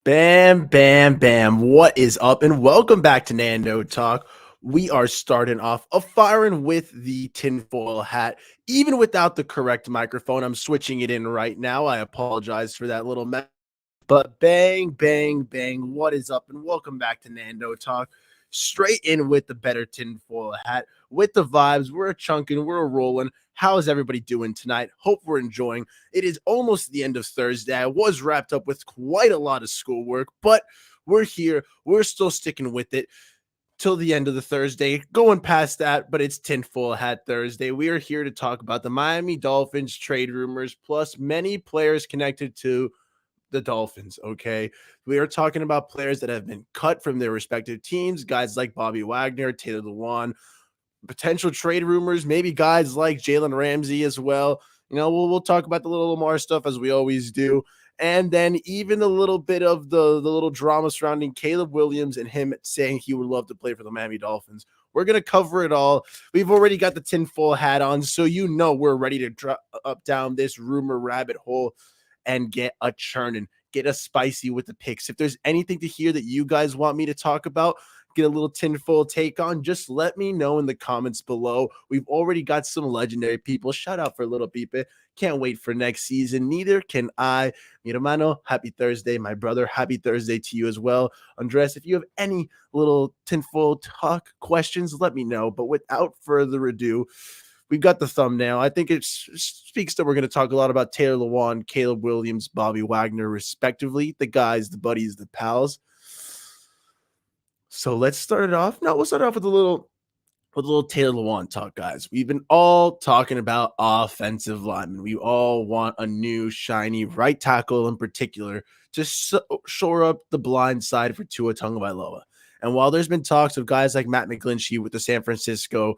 Bam, bam, bam. What is up? And welcome back to Nando Talk. We are starting off a firing with the tinfoil hat, even without the correct microphone. I'm switching it in right now. I apologize for that little mess. But bang, bang, bang. What is up? And welcome back to Nando Talk. Straight in with the better tinfoil hat, with the vibes. We're a chunking, we're a rolling. How is everybody doing tonight? Hope we're enjoying. It is almost the end of Thursday. I was wrapped up with quite a lot of schoolwork, but we're here. We're still sticking with it till the end of the Thursday. Going past that, but it's Tinfoil Hat Thursday. We are here to talk about the Miami Dolphins trade rumors, plus many players connected to the Dolphins, okay? We are talking about players that have been cut from their respective teams, guys like Bobby Wagner, Taylor Lewan, potential trade rumors, maybe guys like Jalen RAMSEY as well. We'll talk about the little Lamar stuff as we always do. And then even a little bit of the little drama surrounding Caleb Williams and him saying he would love to play for the Miami Dolphins. We're going to cover it all. We've already got the tinfoil hat on, so we're ready to drop up down this rumor rabbit hole and get a churning, get a spicy with the picks. If there's anything to hear that you guys want me to talk about, get a little tinfoil take on, just let me know in the comments below. We've already got some legendary people. Shout out for Little Pipe. Can't wait for next season. Neither can I. Mi hermano, happy Thursday. My brother, happy Thursday to you as well. Andres, if you have any little tinfoil talk questions, let me know. But without further ado, we've got the thumbnail. I think it speaks that we're going to talk a lot about Taylor Lewan, Caleb Williams, Bobby Wagner, respectively. The guys, the buddies, the pals. So let's start it off. No, we'll start off with a little Taylor Lewan talk, guys. We've been all talking about offensive linemen. We all want a new shiny right tackle in particular to shore up the blind side for Tua Tagovailoa. And while there's been talks of guys like Matt McGlinchey with the San Francisco,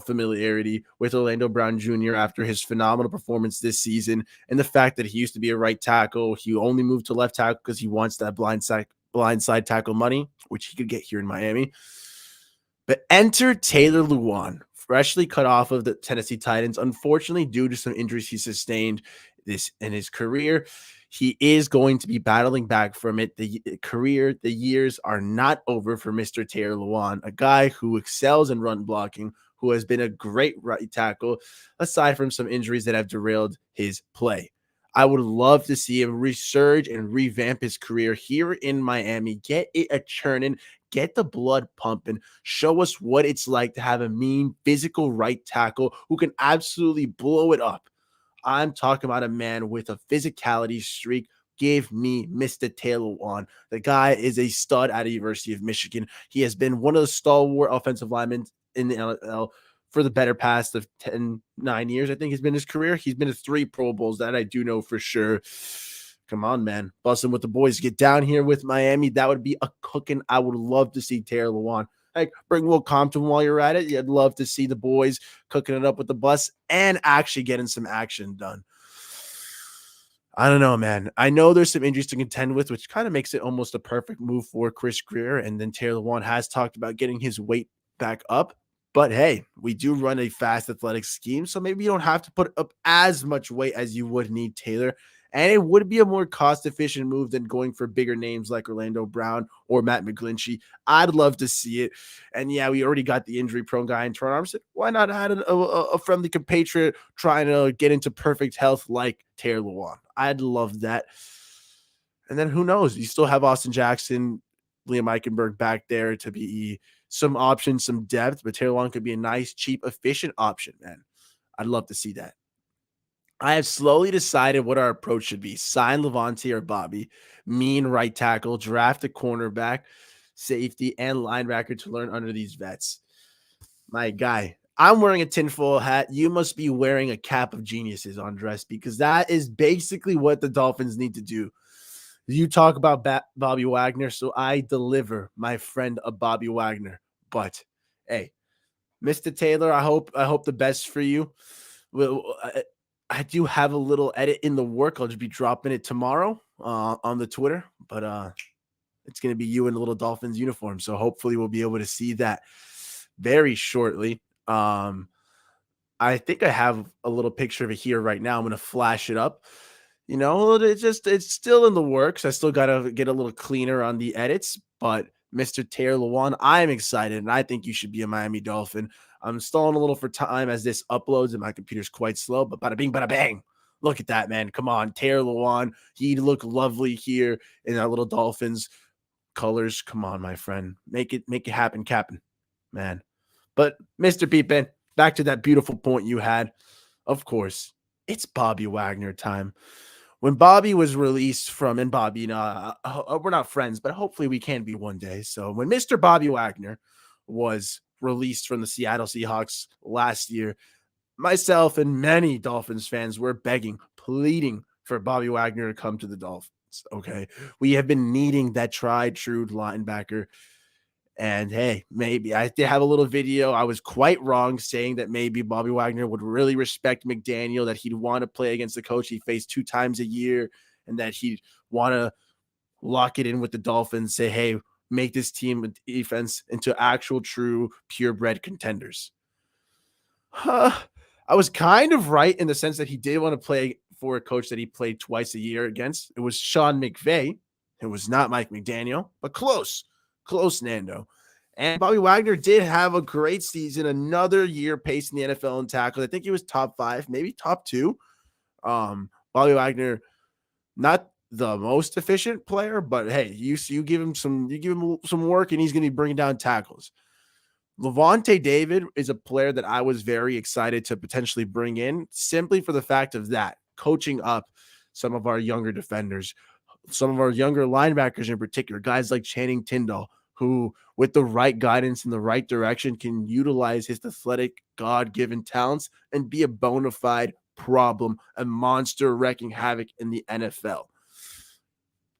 familiarity with Orlando Brown Jr. after his phenomenal performance this season, and the fact that he used to be a right tackle, he only moved to left tackle because he wants that blindside tackle money, which he could get here in Miami. But enter Taylor Lewan, freshly cut off of the Tennessee Titans, unfortunately due to some injuries he sustained this in his career. He is going to be battling back from it. The years are not over for Mr. Taylor Lewan, a guy who excels in run blocking, who has been a great right tackle, aside from some injuries that have derailed his play. I would love to see him resurge and revamp his career here in Miami, get it a churning, get the blood pumping, show us what it's like to have a mean, physical right tackle who can absolutely blow it up. I'm talking about a man with a physicality streak. Give me Mr. Taylor Lewan. The guy is a stud at the University of Michigan. He has been one of the stalwart offensive linemen in the NFL for the better past of 9 years, I think has been his career. He's been to 3 Pro Bowls. That I do know for sure. Come on, man. Busting with the boys. Get down here with Miami. That would be a cooking. I would love to see Taylor Lewan. Like, bring Will Compton while you're at it. I'd love to see the boys cooking it up with the bus and actually getting some action done. I don't know, man. I know there's some injuries to contend with, which kind of makes it almost a perfect move for Chris Greer. And then Taylor Lewan has talked about getting his weight back up. But hey, we do run a fast athletic scheme, so maybe you don't have to put up as much weight as you would need Taylor. And it would be a more cost-efficient move than going for bigger names like Orlando Brown or Matt McGlinchey. I'd love to see it. And yeah, we already got the injury-prone guy in Toronto. I said, why not add a friendly compatriot trying to get into perfect health like Taylor Lewan? I'd love that. And then who knows? You still have Austin Jackson, Liam Eichenberg back there to be some options, some depth, but Taylor Lewan could be a nice, cheap, efficient option, man. I'd love to see that. I have slowly decided what our approach should be. Sign Levante or Bobby, mean right tackle, draft a cornerback, safety, and linebacker to learn under these vets. My guy, I'm wearing a tinfoil hat. You must be wearing a cap of geniuses, Andres, because that is basically what the Dolphins need to do. You talk about Bobby Wagner, so I deliver my friend a Bobby Wagner. But hey, Mr. Taylor, I hope the best for you. Well, I do have a little edit in the work. I'll just be dropping it tomorrow on the Twitter, but it's going to be you in a little Dolphins uniform. So hopefully we'll be able to see that very shortly. I think I have a little picture of it here right now. I'm going to flash it up. It's still in the works. I still gotta get a little cleaner on the edits, but Mr. Taylor Lewan, I'm excited, and I think you should be a Miami Dolphin. I'm stalling a little for time as this uploads, and my computer's quite slow, but bada bing, bada bang. Look at that, man. Come on, Taylor Lewan. He'd look lovely here in our little Dolphins colors. Come on, my friend. Make it happen, Captain. Man. But Mr. Peepin, back to that beautiful point you had. Of course, it's Bobby Wagner time. When Bobby was released from, and Bobby, we're not friends, but hopefully we can be one day. So when Mr. Bobby Wagner was released from the Seattle Seahawks last year, myself and many Dolphins fans were begging, pleading for Bobby Wagner to come to the Dolphins. Okay. We have been needing that tried, true linebacker. And hey, maybe I did have a little video. I was quite wrong saying that maybe Bobby Wagner would really respect McDaniel, that he'd want to play against the coach he faced 2 times a year, and that he'd want to lock it in with the Dolphins, say, hey, make this team defense into actual, true, purebred contenders. I was kind of right in the sense that he did want to play for a coach that he played twice a year against. It was Sean McVay. It was not Mike McDaniel, but close, Nando. And Bobby Wagner did have a great season, another year pacing the NFL in tackles. I think he was top 5, maybe top 2. Bobby Wagner, not the most efficient player, but hey, you give him some work, and he's going to be bringing down tackles. Lavonte David is a player that I was very excited to potentially bring in, simply for the fact of that, coaching up some of our younger defenders, some of our younger linebackers in particular, guys like Channing Tindall, who, with the right guidance in the right direction, can utilize his athletic, God-given talents and be a bona fide problem, a monster wrecking havoc in the NFL.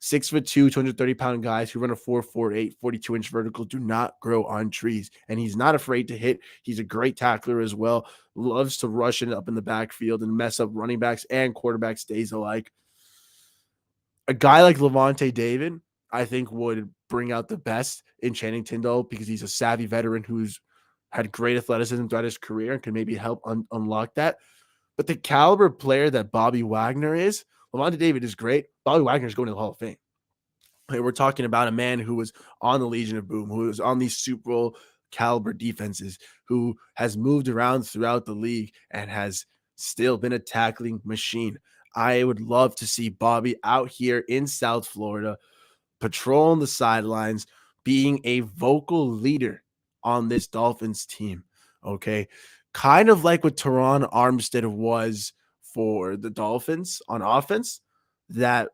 6'2", 230-pound guys who run a 4.48, 42-inch vertical do not grow on trees. And he's not afraid to hit. He's a great tackler as well. Loves to rush it up in the backfield and mess up running backs and quarterbacks days alike. A guy like Lavonte David, I think, would bring out the best in Channing Tindall because he's a savvy veteran who's had great athleticism throughout his career and can maybe help unlock that. But the caliber player that Bobby Wagner is, Lavonte David is great. Bobby Wagner is going to the Hall of Fame. We're talking about a man who was on the Legion of Boom, who was on these Super Bowl caliber defenses, who has moved around throughout the league and has still been a tackling machine. I would love to see Bobby out here in South Florida, patrolling the sidelines, being a vocal leader on this Dolphins team. Okay. Kind of like what Teron Armstead was for the Dolphins on offense, that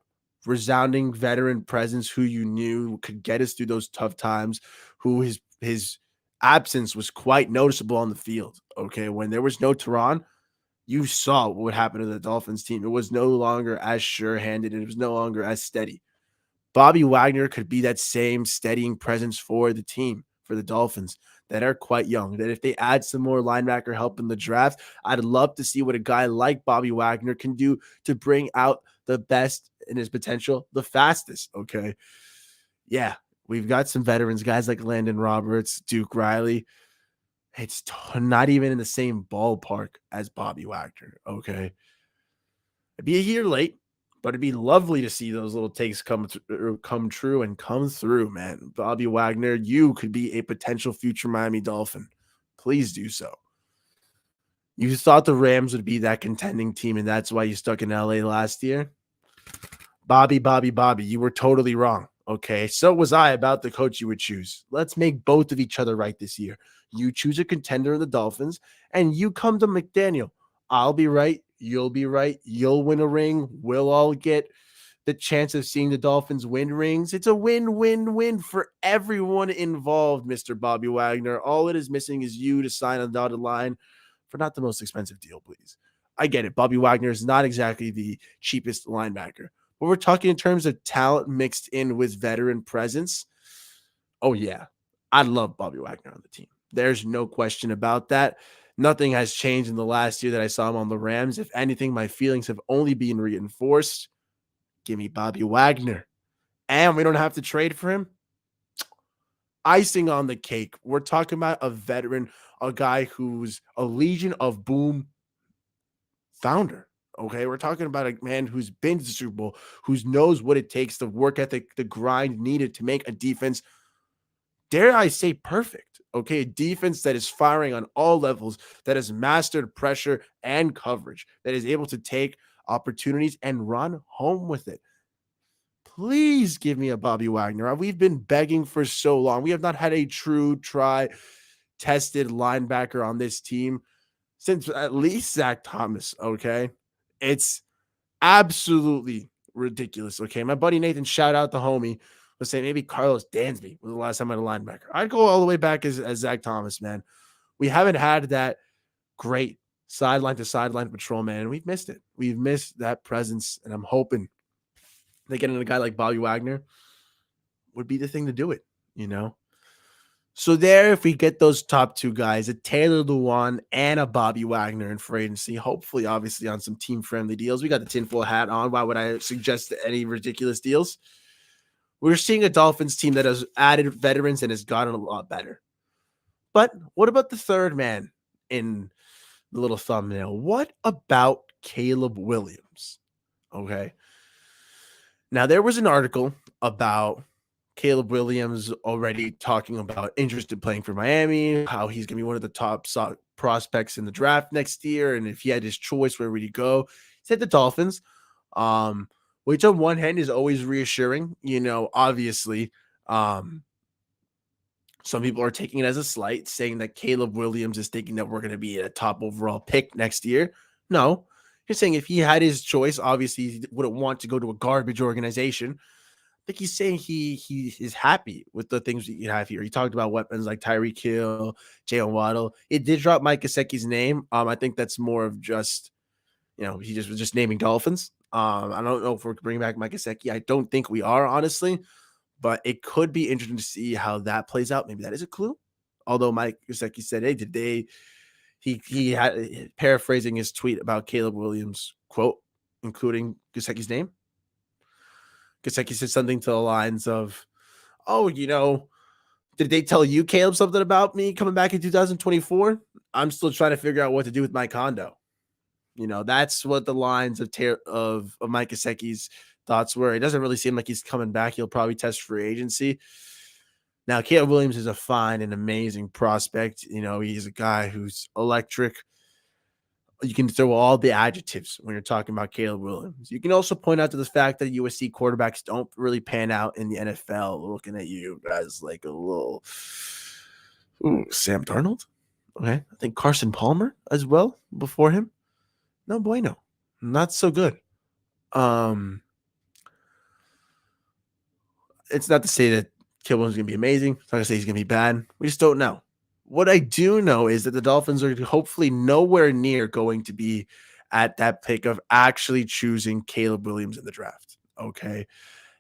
resounding veteran presence who you knew could get us through those tough times, who his absence was quite noticeable on the field. Okay. When there was no Teron, you saw what happened to the Dolphins team. It was no longer as sure-handed. It was no longer as steady. Bobby Wagner could be that same steadying presence for the team, for the Dolphins that are quite young. That if they add some more linebacker help in the draft, I'd love to see what a guy like Bobby Wagner can do to bring out the best in his potential, the fastest. Okay. Yeah, we've got some veterans, guys like Landon Roberts, Duke Riley. It's not even in the same ballpark as Bobby Wagner. Okay. It'd be a year late, but it'd be lovely to see those little takes come true and come through, man. Bobby Wagner, you could be a potential future Miami Dolphin. Please do so. You thought the Rams would be that contending team, and that's why you stuck in LA last year. Bobby, you were totally wrong. Okay, so was I about the coach you would choose. Let's make both of each other right this year. You choose a contender in the Dolphins, and you come to McDaniel. I'll be right. You'll be right. You'll win a ring. We'll all get the chance of seeing the Dolphins win rings. It's a win-win-win for everyone involved, Mr. Bobby Wagner. All it is missing is you to sign on the dotted line for not the most expensive deal, please. I get it. Bobby Wagner is not exactly the cheapest linebacker. But we're talking in terms of talent mixed in with veteran presence. Oh, yeah. I love Bobby Wagner on the team. There's no question about that. Nothing has changed in the last year that I saw him on the Rams. If anything, my feelings have only been reinforced. Give me Bobby Wagner. And we don't have to trade for him. Icing on the cake. We're talking about a veteran, a guy who's a Legion of Boom founder. Okay, we're talking about a man who's been to the Super Bowl, who knows what it takes, the work ethic, the grind needed to make a defense, dare I say, perfect. Okay, a defense that is firing on all levels, that has mastered pressure and coverage, that is able to take opportunities and run home with it. Please give me a Bobby Wagner. We've been begging for so long. We have not had a true try tested linebacker on this team since at least Zach Thomas. Okay. It's absolutely ridiculous. Okay. My buddy Nathan, shout out the homie, was saying maybe Carlos Dansby was the last time I had a linebacker. I'd go all the way back as Zach Thomas, man. We haven't had that great sideline to sideline patrol, man. We've missed it. We've missed that presence. And I'm hoping they get in a guy like Bobby Wagner would be the thing to do it, you know? So there, if we get those top two guys, a Taylor Lewan and a Bobby Wagner in free agency, hopefully, obviously, on some team-friendly deals. We got the tinfoil hat on. Why would I suggest any ridiculous deals? We're seeing a Dolphins team that has added veterans and has gotten a lot better. But what about the third man in the little thumbnail? What about Caleb Williams? Okay. Now, there was an article about Caleb Williams already talking about interest in playing for Miami, how he's going to be one of the top prospects in the draft next year. And if he had his choice, where would he go? He said the Dolphins, which on one hand is always reassuring. You know, obviously, some people are taking it as a slight, saying that Caleb Williams is thinking that we're going to be a top overall pick next year. No, he's saying if he had his choice, obviously he wouldn't want to go to a garbage organization. I think he's saying he is happy with the things that you have here. He talked about weapons like Tyreek Hill, Jalen Waddle. It did drop Mike Gesicki's name. I think that's more of just, you know, he just was just naming Dolphins. I don't know if we're bringing back Mike Gesicki. I don't think we are, honestly, but it could be interesting to see how that plays out. Maybe that is a clue. Although Mike Gesicki said, "Hey, did they?" He had, paraphrasing his tweet about Caleb Williams quote, including Gesicki's name. Gesicki said something to the lines of, "Oh, you know, did they tell you, Caleb, something about me coming back in 2024? I'm still trying to figure out what to do with my condo." You know, that's what the lines of Mike Gesicki's thoughts were. It doesn't really seem like he's coming back. He'll probably test free agency. Now, Caleb Williams is a fine and amazing prospect. You know, he's a guy who's electric. You can throw all the adjectives when you're talking about Caleb Williams. You can also point out to the fact that USC quarterbacks don't really pan out in the NFL. Looking at you guys like a little Sam Darnold. Okay. I think Carson Palmer as well before him. No bueno. Not so good. It's not to say that Caleb Williams is going to be amazing. It's not to say he's going to be bad. We just don't know. What I do know is that the Dolphins are hopefully nowhere near going to be at that pick of actually choosing Caleb Williams in the draft. Okay. I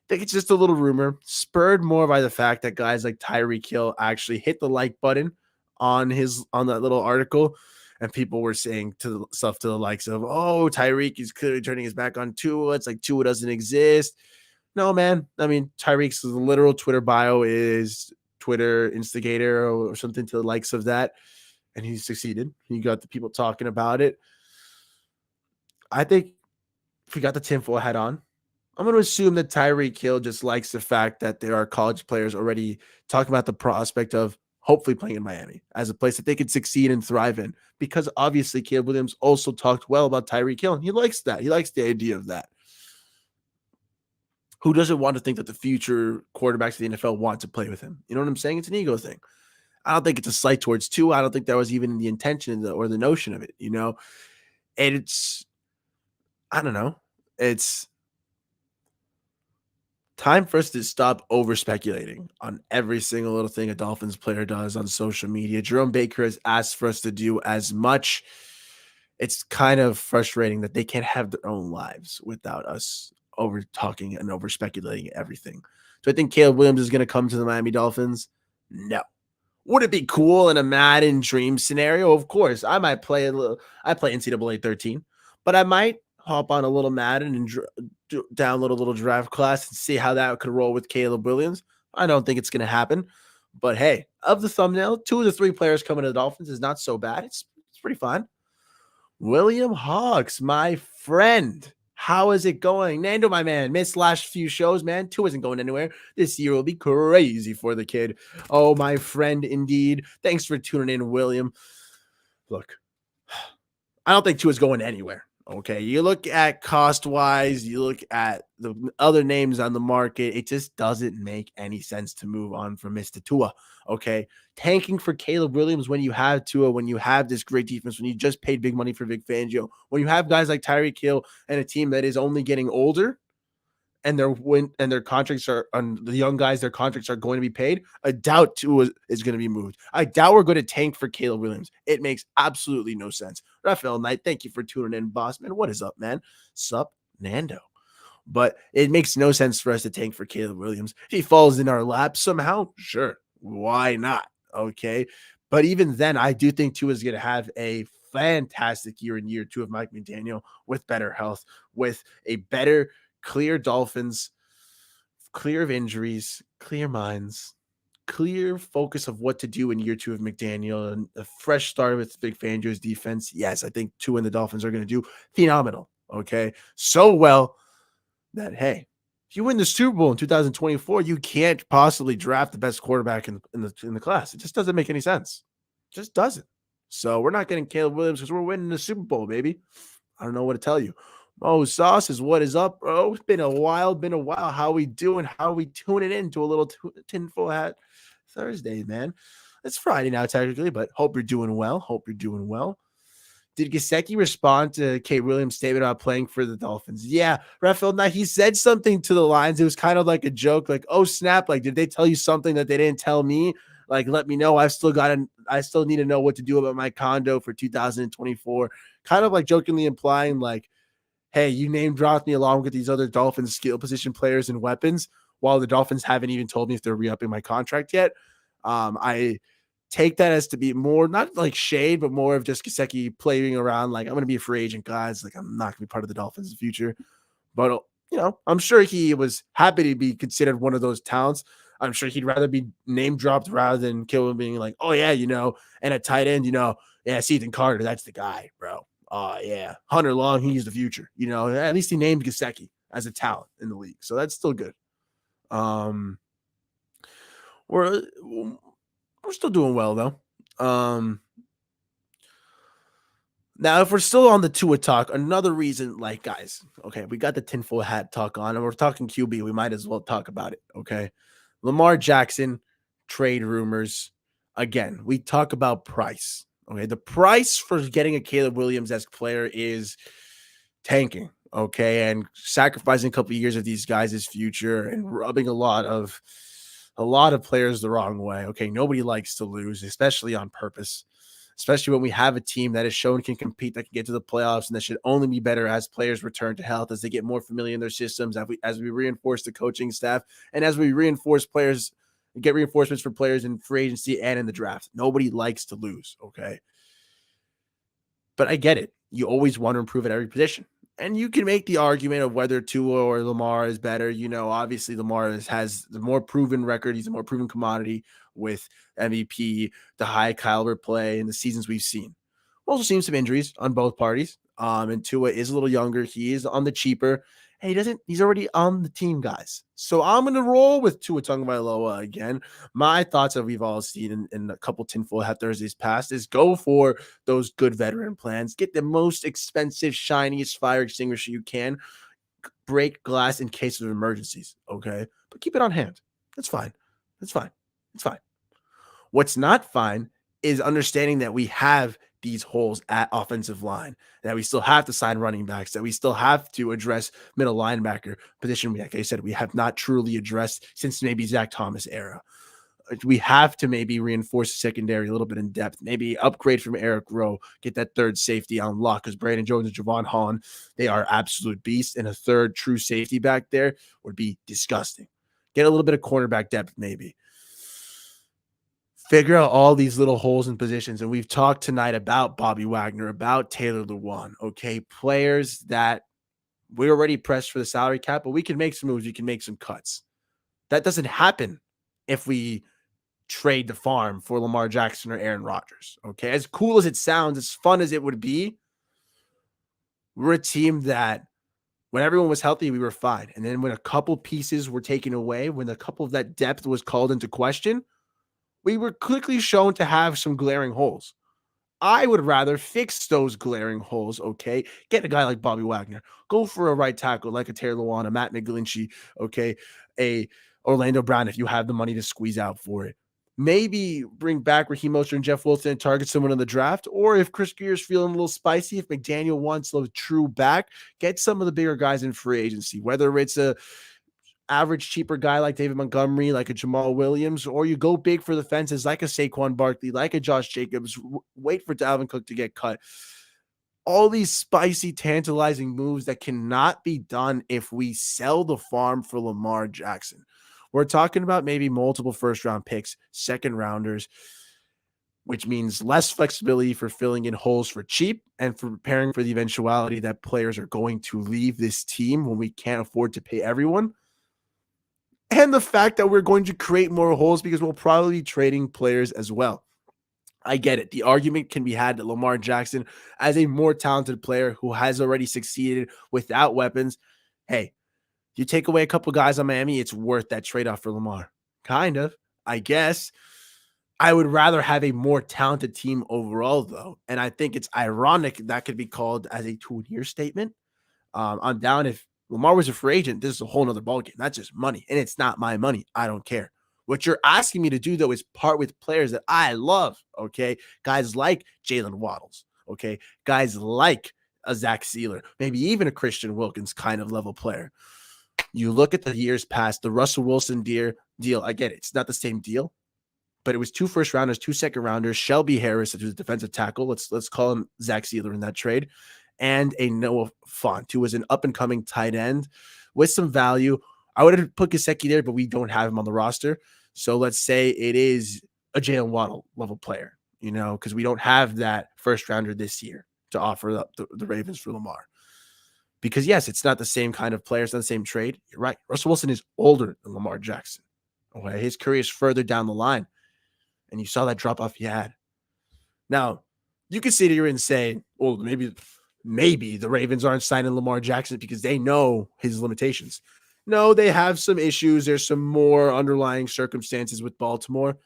think it's just a little rumor, spurred more by the fact that guys like Tyreek Hill actually hit the like button on that little article. And people were saying stuff to the likes of, "Oh, Tyreek is clearly turning his back on Tua. It's like Tua doesn't exist." No, man. I mean, Tyreek's literal Twitter bio is Twitter instigator or something to the likes of that. And he succeeded. He got the people talking about it. I think if we got the tinfoil hat on, I'm going to assume that Tyreek Hill just likes the fact that there are college players already talking about the prospect of hopefully playing in Miami as a place that they could succeed and thrive in. Because obviously Caleb Williams also talked well about Tyreek Hill, and he likes that. He likes the idea of that. Who doesn't want to think that the future quarterbacks of the NFL want to play with him? You know what I'm saying? It's an ego thing. I don't think it's a slight towards Tua. I don't think that was even the intention or the notion of it, you know? And it's, I don't know. It's time for us to stop over speculating on every single little thing a Dolphins player does on social media. Jerome Baker has asked for us to do as much. It's kind of frustrating that they can't have their own lives without us over talking and over speculating everything. So I think Caleb Williams is going to come to the Miami Dolphins. No. Would it be cool in a Madden dream scenario? Of course. I might play I play NCAA 13, but I might hop on a little Madden and download a little draft class and see how that could roll with Caleb Williams. I don't think it's going to happen, but hey, of the thumbnail, 2 of the 3 players coming to the Dolphins is not so bad. It's pretty fun. William Hawks, my friend. How is it going? Nando, my man, missed last few shows, man. Two isn't going anywhere. This year will be crazy for the kid. Oh, my friend, indeed. Thanks for tuning in, William. Look, I don't think Tua is going anywhere. Okay. You look at cost wise, you look at the other names on the market, it just doesn't make any sense to move on from Mr. Tua. Okay. Tanking for Caleb Williams when you have Tua, when you have this great defense, when you just paid big money for Vic Fangio, when you have guys like Tyreek Hill and a team that is only getting older, and their contracts are on the young guys, their contracts are going to be paid. I doubt Tua is going to be moved. I doubt we're going to tank for Caleb Williams. It makes absolutely no sense. Raphael Knight, thank you for tuning in, boss man. What is up, man? Sup, Nando. But it makes no sense for us to tank for Caleb Williams. If he falls in our lap somehow, sure. Why not? Okay. But even then, I do think Tua is going to have a fantastic year in year two of Mike McDaniel with better health, with a better, clear Dolphins, clear of injuries, clear minds, clear focus of what to do in year two of McDaniel, and a fresh start with Big Fangio's defense. Yes, I think Tua and the Dolphins are going to do phenomenal. Okay. So well that, hey, if you win the Super Bowl in 2024, you can't possibly draft the best quarterback in the class. It just doesn't make any sense. It just doesn't. So we're not getting Caleb Williams because we're winning the Super Bowl, baby. I don't know what to tell you. Oh, Sauce is what is up, bro? It's been a while. How we doing? How we tuning in to a little Tinfoil Hat Thursday, man? It's Friday now, technically, but hope you're doing well. Did Gesicki respond to Kate Williams' statement about playing for the Dolphins? Yeah, Raphael, now he said something to the lines. It was kind of like a joke, like, oh, snap. Like, did they tell you something that they didn't tell me? Like, let me know. I still need to know what to do about my condo for 2024. Kind of like jokingly implying, like, hey, you name dropped me along with these other Dolphins skill position players and weapons, while the Dolphins haven't even told me if they're re-upping my contract yet. I take that as to be more, not like shade, but more of just Gesicki playing around. Like, I'm going to be a free agent, guys. Like, I'm not going to be part of the Dolphins in the future. But, I'm sure he was happy to be considered one of those talents. I'm sure he'd rather be name dropped rather than Kill being like, oh, yeah, and a tight end, yeah, Ethan Carter, that's the guy, bro. Oh, yeah. Hunter Long, he's the future. At least he named Gesicki as a talent in the league. So that's still good. We're still doing well, though. Now, if we're still on the Tua talk, another reason, like, guys, okay, we got the tinfoil hat talk on, and we're talking QB. We might as well talk about it, okay? Lamar Jackson, trade rumors. Again, we talk about price, okay? The price for getting a Caleb Williams-esque player is tanking, okay, and sacrificing a couple of years of these guys' future and rubbing a lot of players the wrong way. Okay, nobody likes to lose, especially on purpose. Especially when we have a team that is shown can compete, that can get to the playoffs, and that should only be better as players return to health, as they get more familiar in their systems, as we reinforce the coaching staff, and as we reinforce players, get reinforcements for players in free agency and in the draft. Nobody likes to lose, okay? But I get it. You always want to improve at every position. And you can make the argument of whether Tua or Lamar is better. Obviously Lamar has the more proven record. He's a more proven commodity with MVP, the high caliber play, and the seasons we've seen. Also seen some injuries on both parties. And Tua is a little younger. He is on the cheaper. And he's already on the team, guys. So I'm going to roll with Tua Tagovailoa again. My thoughts that we've all seen in a couple Tinfoil Hat Thursdays past is go for those good veteran plans. Get the most expensive, shiniest fire extinguisher you can. Break glass in case of emergencies, okay? But keep it on hand. That's fine. It's fine. What's not fine is understanding that we have these holes at offensive line, that we still have to sign running backs, that we still have to address middle linebacker position. Like I said, we have not truly addressed since maybe Zach Thomas era. We have to maybe reinforce the secondary a little bit in depth, maybe upgrade from Eric Rowe, get that third safety on lock, because Brandon Jones and Javon Holland, they are absolute beasts, and a third true safety back there would be disgusting. Get a little bit of cornerback depth, maybe. Figure out all these little holes in positions. And we've talked tonight about Bobby Wagner, about Taylor Lewan, okay? Players that we're already pressed for the salary cap, but we can make some moves. We can make some cuts. That doesn't happen if we trade the farm for Lamar Jackson or Aaron Rodgers, okay? As cool as it sounds, as fun as it would be, We're a team that when everyone was healthy, we were fine. And then when a couple pieces were taken away, when a couple of that depth was called into question, we were quickly shown to have some glaring holes. I would rather fix those glaring holes, okay? Get a guy like Bobby Wagner. Go for a right tackle like a Taylor Lewan, a Matt McGlinchey, okay? A Orlando Brown if you have the money to squeeze out for it. Maybe bring back Raheem Mostert and Jeff Wilson and target someone in the draft. Or if Chris Greer's feeling a little spicy, if McDaniel wants a true back, get some of the bigger guys in free agency, whether it's a average, cheaper guy like David Montgomery, like a Jamal Williams, or you go big for the fences like a Saquon Barkley, like a Josh Jacobs, wait for Dalvin Cook to get cut. All these spicy, tantalizing moves that cannot be done if we sell the farm for Lamar Jackson. We're talking about maybe multiple first-round picks, second rounders, which means less flexibility for filling in holes for cheap and for preparing for the eventuality that players are going to leave this team when we can't afford to pay everyone. And the fact that we're going to create more holes because we'll probably be trading players as well. I get it. The argument can be had that Lamar Jackson, as a more talented player who has already succeeded without weapons, hey, you take away a couple guys on Miami, it's worth that trade-off for Lamar. Kind of, I guess. I would rather have a more talented team overall, though. And I think it's ironic that could be called as a two-year statement. I'm down if Lamar was a free agent. This is a whole nother ballgame. That's just money. And it's not my money. I don't care. What you're asking me to do, though, is part with players that I love. Okay. Guys like Jalen Waddles. Okay. Guys like a Zach Sealer, maybe even a Christian Wilkins kind of level player. You look at the years past, the Russell Wilson deal. I get it. It's not the same deal, but it was 2 first rounders, 2 second rounders, Shelby Harris, who's a defensive tackle. Let's call him Zach Sealer in that trade, and a Noah Fant, who was an up-and-coming tight end with some value. I would have put Gesicki there, but we don't have him on the roster. So let's say it is a Jalen Waddle level player, because we don't have that first rounder this year to offer up the Ravens for Lamar. Because, yes, it's not the same kind of player. It's not the same trade. You're right. Russell Wilson is older than Lamar Jackson. Okay? His career is further down the line. And you saw that drop-off he had. Now, you could sit here and say, well, maybe the Ravens aren't signing Lamar Jackson because they know his limitations. No, they have some issues. There's some more underlying circumstances with Baltimore.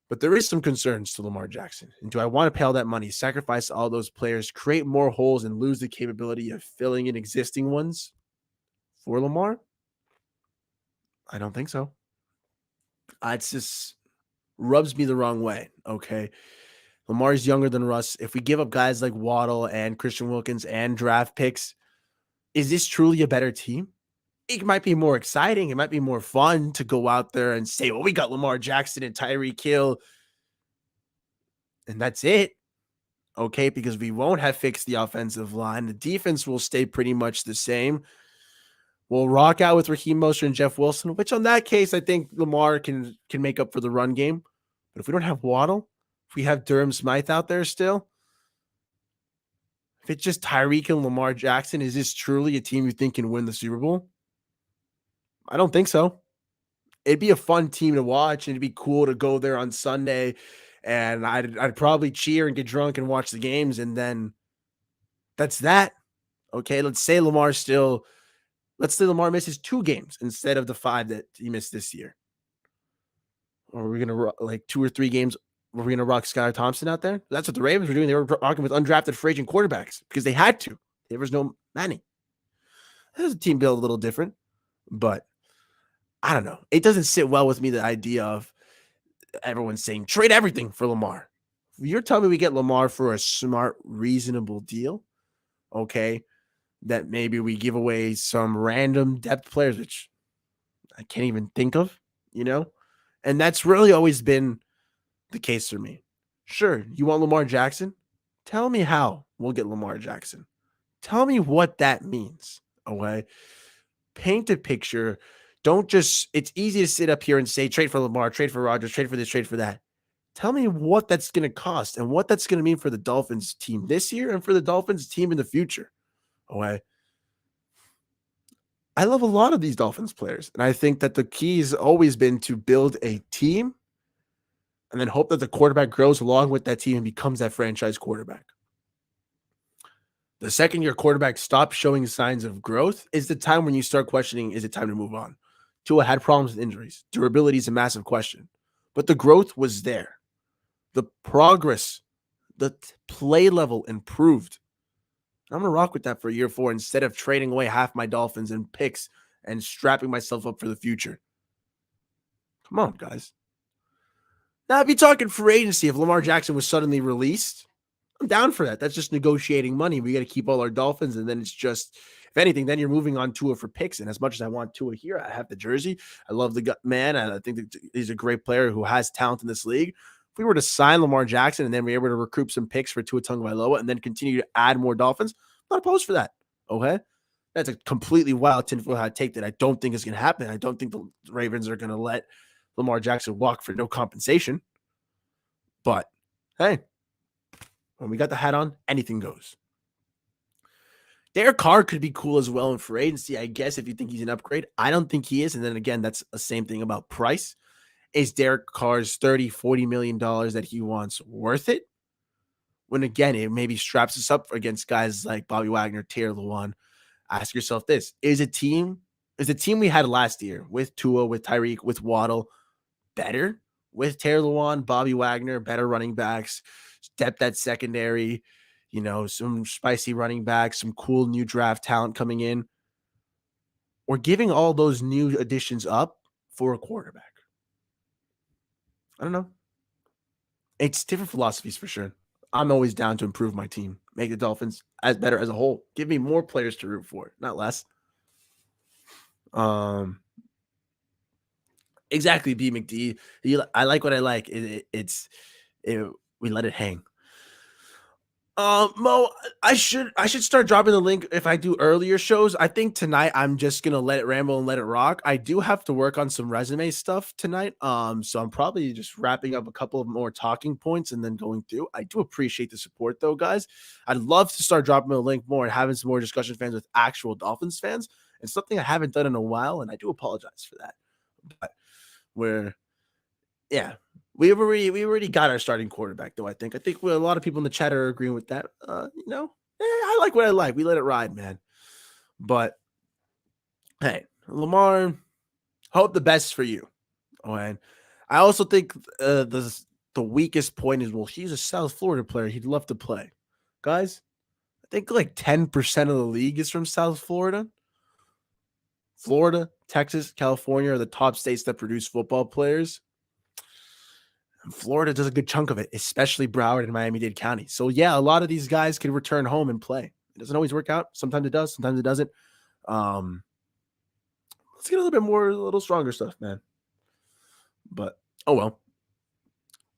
But there is some concerns to Lamar Jackson. And do I want to pay all that money, sacrifice all those players, create more holes, and lose the capability of filling in existing ones for Lamar? I don't think so. It's just rubs me the wrong way, okay? Lamar's younger than Russ. If we give up guys like Waddle and Christian Wilkins and draft picks, is this truly a better team? It might be more exciting. It might be more fun to go out there and say, well, we got Lamar Jackson and Tyreek Hill, and that's it, okay? Because we won't have fixed the offensive line. The defense will stay pretty much the same. We'll rock out with Raheem Mostert and Jeff Wilson, which on that case, I think Lamar can make up for the run game. But if we don't have Waddle, if we have Durham Smythe out there still, if it's just Tyreek and Lamar Jackson, is this truly a team you think can win the Super Bowl? I don't think so. It'd be a fun team to watch, and it'd be cool to go there on Sunday, and I'd probably cheer and get drunk and watch the games, and then that's that. Okay, let's say Lamar misses 2 games instead of the 5 that he missed this year. Or we're gonna like 2 or 3 games. We're gonna rock Skylar Thompson out there. That's what the Ravens were doing. They were rocking with undrafted free agent quarterbacks because they had to. There was no money. This team built a little different, but I don't know. It doesn't sit well with me, the idea of everyone saying trade everything for Lamar. You're telling me we get Lamar for a smart, reasonable deal, okay? That maybe we give away some random depth players, which I can't even think of, And that's really always been the case for me. Sure, you want Lamar Jackson? Tell me how we'll get Lamar Jackson. Tell me what that means, okay? Paint a picture. It's easy to sit up here and say, trade for Lamar, trade for Rodgers, trade for this, trade for that. Tell me what that's going to cost and what that's going to mean for the Dolphins team this year and for the Dolphins team in the future. Okay. I love a lot of these Dolphins players, and I think that the key has always been to build a team and then hope that the quarterback grows along with that team and becomes that franchise quarterback. The second your quarterback stops showing signs of growth is the time when you start questioning, is it time to move on? Tua had problems with injuries. Durability is a massive question, but the growth was there. The progress, the play level improved. I'm going to rock with that for year 4 instead of trading away half my Dolphins and picks and strapping myself up for the future. Come on, guys. Now, if you're talking free agency, if Lamar Jackson was suddenly released, I'm down for that. That's just negotiating money. We got to keep all our Dolphins, and then it's just, if anything, then you're moving on Tua for picks. And as much as I want Tua here, I have the jersey. I love the man, and I think that he's a great player who has talent in this league. If we were to sign Lamar Jackson and then we were able to recoup some picks for Tua Tagovailoa and then continue to add more Dolphins, I'm not opposed for that. Okay, that's a completely wild tinfoil hat take that I don't think is going to happen. I don't think the Ravens are going to let Lamar Jackson walk for no compensation. But hey, when we got the hat on, anything goes. Derek Carr could be cool as well in free agency, I guess, if you think he's an upgrade. I don't think he is. And then again, that's the same thing about price. Is Derek Carr's $30, $40 million that he wants worth it? When again, it maybe straps us up against guys like Bobby Wagner, Lewan. Ask yourself this: is the team we had last year with Tua, with Tyreek, with Waddle better with Lewan, Bobby Wagner, better running backs, depth at secondary, some spicy running backs, some cool new draft talent coming in, or giving all those new additions up for a quarterback? I don't know. It's different philosophies for sure. I'm always down to improve my team, make the Dolphins as better as a whole. Give me more players to root for, not less. Exactly, B McD. I like what I like. We let it hang. Mo, I should start dropping the link if I do earlier shows. I think tonight I'm just gonna let it ramble and let it rock. I do have to work on some resume stuff tonight. So I'm probably just wrapping up a couple of more talking points and then going through. I do appreciate the support though, guys. I'd love to start dropping the link more and having some more discussion fans with actual Dolphins fans. It's something I haven't done in a while, and I do apologize for that. But we already got our starting quarterback, though. I think a lot of people in the chat are agreeing with that. I like what I like. We let it ride, man. But hey, Lamar, hope the best for you. Oh, and I also think the weakest point is, well, he's a South Florida player. He'd love to play, guys. I think like 10% of the league is from South Florida. Florida, Texas, California are the top states that produce football players. Florida does a good chunk of it, especially Broward and Miami-Dade County. So, yeah, a lot of these guys can return home and play. It doesn't always work out. Sometimes it does. Sometimes it doesn't. Let's get a little stronger stuff, man. But, oh, well.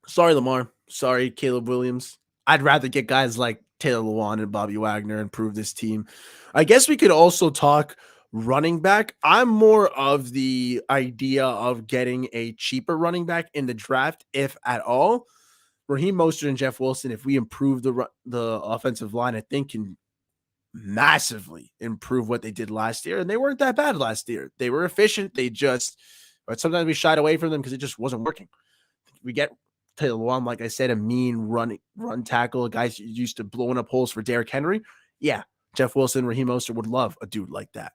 Sorry, Lamar. Sorry, Caleb Williams. I'd rather get guys like Taylor Lewan and Bobby Wagner and improve this team. I guess we could also talk running back. I'm more of the idea of getting a cheaper running back in the draft, if at all. Raheem Mostert and Jeff Wilson, if we improve the offensive line, I think can massively improve what they did last year. And they weren't that bad last year. They were efficient. But sometimes we shied away from them because it just wasn't working. We get Taylor Lewan, like I said, a mean run tackle, a guy used to blowing up holes for Derrick Henry. Yeah, Jeff Wilson, Raheem Mostert would love a dude like that.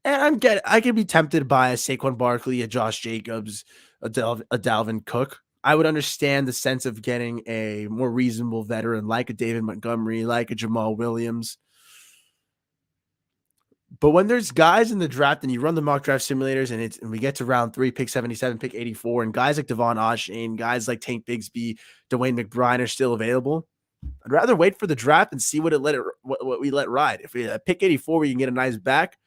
And I can be tempted by a Saquon Barkley, a Josh Jacobs, a Dalvin Cook. I would understand the sense of getting a more reasonable veteran like a David Montgomery, like a Jamal Williams. But when there's guys in the draft and you run the mock draft simulators and we get to round 3, pick 77, pick 84, and guys like Devon Achane, guys like Tank Bigsby, Dwayne McBride are still available, I'd rather wait for the draft and see what we let ride. If we pick 84, we can get a nice back.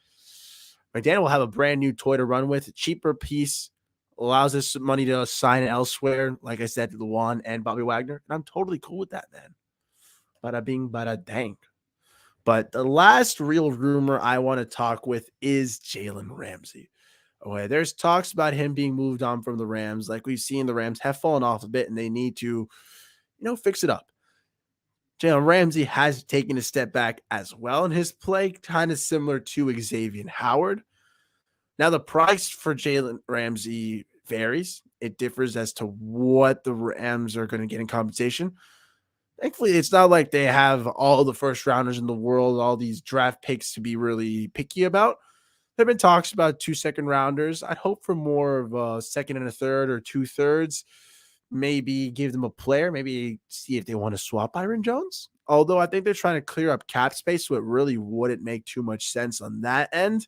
McDaniel will have a brand new toy to run with, a cheaper piece, allows us money to sign elsewhere, like I said, Lewan and Bobby Wagner. And I'm totally cool with that, man. Bada bing, bada dang. But the last real rumor I want to talk with is Jalen RAMSEY. Okay, there's talks about him being moved on from the Rams. Like we've seen, the Rams have fallen off a bit and they need to, fix it up. Jalen RAMSEY has taken a step back as well in his play, kind of similar to Xavier Howard. Now, the price for Jalen RAMSEY varies. It differs as to what the Rams are going to get in compensation. Thankfully, it's not like they have all the first rounders in the world, all these draft picks to be really picky about. There have been talks about 2 second rounders. I'd hope for more of a second and a third or 2/3. Maybe give them a player, maybe see if they want to swap Byron Jones. Although I think they're trying to clear up cap space, so it really wouldn't make too much sense on that end.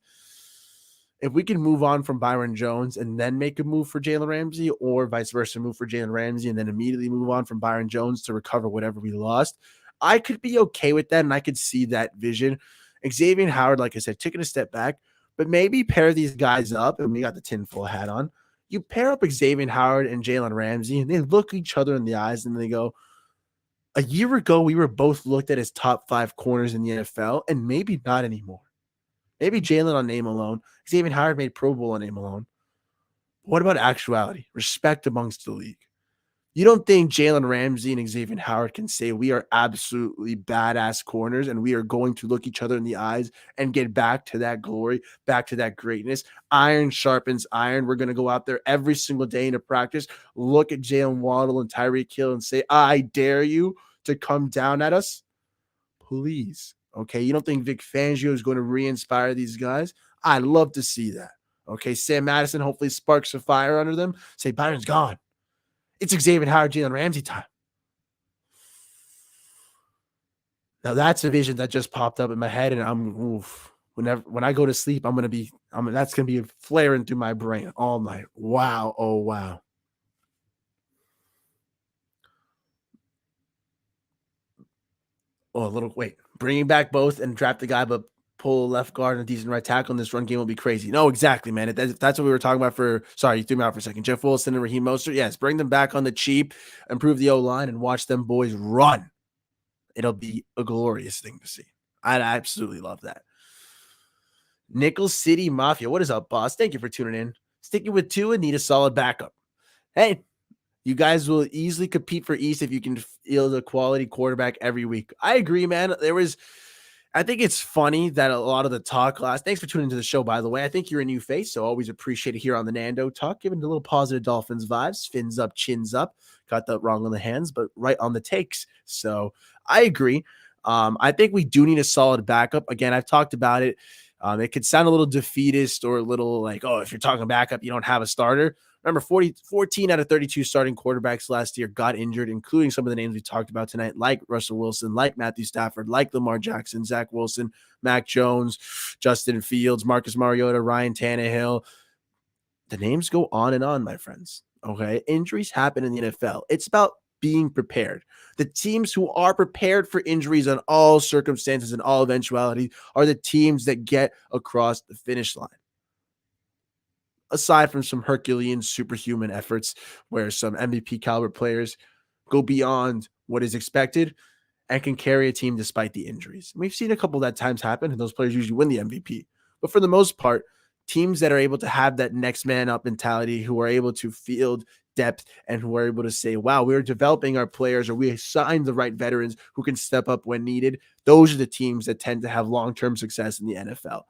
If we can move on from Byron Jones and then make a move for Jalen Ramsey, or vice versa, move for Jalen Ramsey and then immediately move on from Byron Jones to recover whatever we lost, I could be okay with that. And I could see that vision. Xavier Howard, like I said, taking a step back, but maybe pair these guys up. And we got the tinfoil hat on. You pair up Xavier Howard and Jalen Ramsey, and they look each other in the eyes and they go, a year ago, we were both looked at as top 5 corners in the NFL, and maybe not anymore. Maybe Jalen on name alone. Xavier Howard made Pro Bowl on name alone. What about actuality? Respect amongst the league. You don't think Jalen Ramsey and Xavier Howard can say we are absolutely badass corners and we are going to look each other in the eyes and get back to that glory, back to that greatness? Iron sharpens iron. We're going to go out there every single day into practice, look at Jalen Waddle and Tyreek Hill and say, I dare you to come down at us? Please. Okay. You don't think Vic Fangio is going to re-inspire these guys? I'd love to see that. Okay. Sam Madison hopefully sparks a fire under them. Say, Byron's gone. It's Xavier Howard, Jalen Ramsey time. Now that's a vision that just popped up in my head, and when I go to sleep, that's gonna be flaring through my brain all night. Wow, oh wow. Oh, a little wait, bringing back both and draft the guy, but pull a left guard and a decent right tackle in this run game will be crazy. No, exactly, man. That's what we were talking about for. Sorry, you threw me out for a second. Jeff Wilson and Raheem Mostert. Yes, bring them back on the cheap, improve the O line, and watch them boys run. It'll be a glorious thing to see. I'd absolutely love that. Nickel City Mafia. What is up, boss? Thank you for tuning in. Sticking with two and need a solid backup. Hey, you guys will easily compete for East if you can field a quality quarterback every week. I agree, man. I think it's funny that a lot of the talk last. Thanks for tuning into the show, by the way. I think you're a new face, so always appreciate it here on the Nando Talk, giving a little positive Dolphins vibes, fins up, chins up. Got that wrong on the hands, but right on the takes. So I agree. I think we do need a solid backup. Again, I've talked about it. It could sound a little defeatist or a little like, oh, if you're talking backup, you don't have a starter. Remember, 14 out of 32 starting quarterbacks last year got injured, including some of the names we talked about tonight, like Russell Wilson, like Matthew Stafford, like Lamar Jackson, Zach Wilson, Mac Jones, Justin Fields, Marcus Mariota, Ryan Tannehill. The names go on and on, my friends. Okay. Injuries happen in the NFL. It's about being prepared. The teams who are prepared for injuries on all circumstances and all eventualities are the teams that get across the finish line. Aside from some Herculean superhuman efforts where some MVP caliber players go beyond what is expected and can carry a team despite the injuries. We've seen a couple of that times happen, and those players usually win the MVP. But for the most part, teams that are able to have that next man up mentality, who are able to field depth and who are able to say, wow, we're developing our players, or we signed the right veterans who can step up when needed. Those are the teams that tend to have long-term success in the NFL.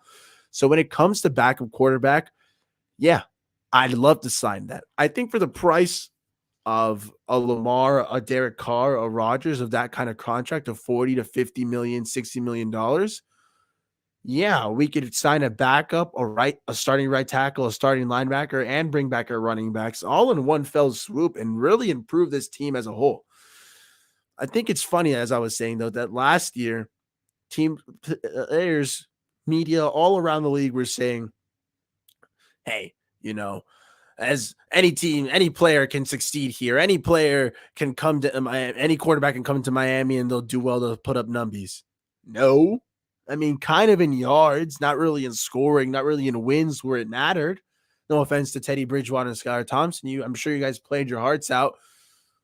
So when it comes to backup quarterback, yeah, I'd love to sign that. I think for the price of a Lamar, a Derek Carr, a Rodgers of that kind of contract of 40 to 50 million, $60 million, yeah, we could sign a backup, a starting right tackle, a starting linebacker, and bring back our running backs all in one fell swoop and really improve this team as a whole. I think it's funny, as I was saying, though, that last year, team players, media all around the league were saying, hey, as any team, any player can succeed here. Any player can come to Miami, any quarterback can come to Miami and they'll do well to put up numbies. No. I mean, kind of in yards, not really in scoring, not really in wins where it mattered. No offense to Teddy Bridgewater and Skylar Thompson. I'm sure you guys played your hearts out,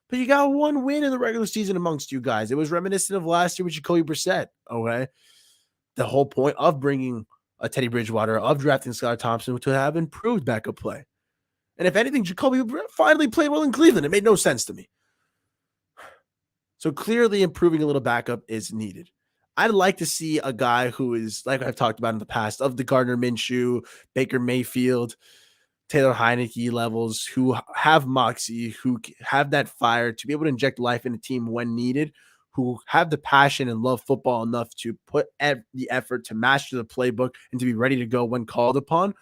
but you got one win in the regular season amongst you guys. It was reminiscent of last year with Jacoby Brissett. Okay. The whole point of bringing a Teddy Bridgewater, of drafting Skylar Thompson, to have improved backup play. And if anything, Jacoby finally played well in Cleveland. It made no sense to me. So clearly improving a little backup is needed. I'd like to see a guy who is, like I've talked about in the past, of the Gardner Minshew, Baker Mayfield, Taylor Heineke levels, who have moxie, who have that fire to be able to inject life in a team when needed, who have the passion and love football enough to put the effort to master the playbook and to be ready to go when called upon,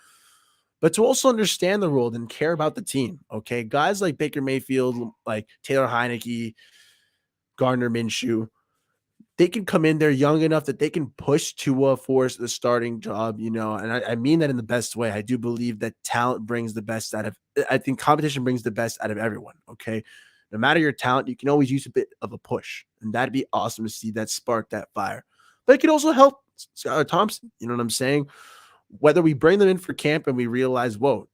but to also understand the role and care about the team. Okay. Guys like Baker Mayfield, like Taylor Heineke, Gardner Minshew, they can come in there young enough that they can push Tua for the starting job, and I mean that in the best way. I do believe that talent brings the best out of, I think competition brings the best out of everyone. Okay. No matter your talent, you can always use a bit of a push. And that'd be awesome to see that spark that fire. But it could also help Skylar Thompson. You know what I'm saying? Whether we bring them in for camp and we realize, whoa,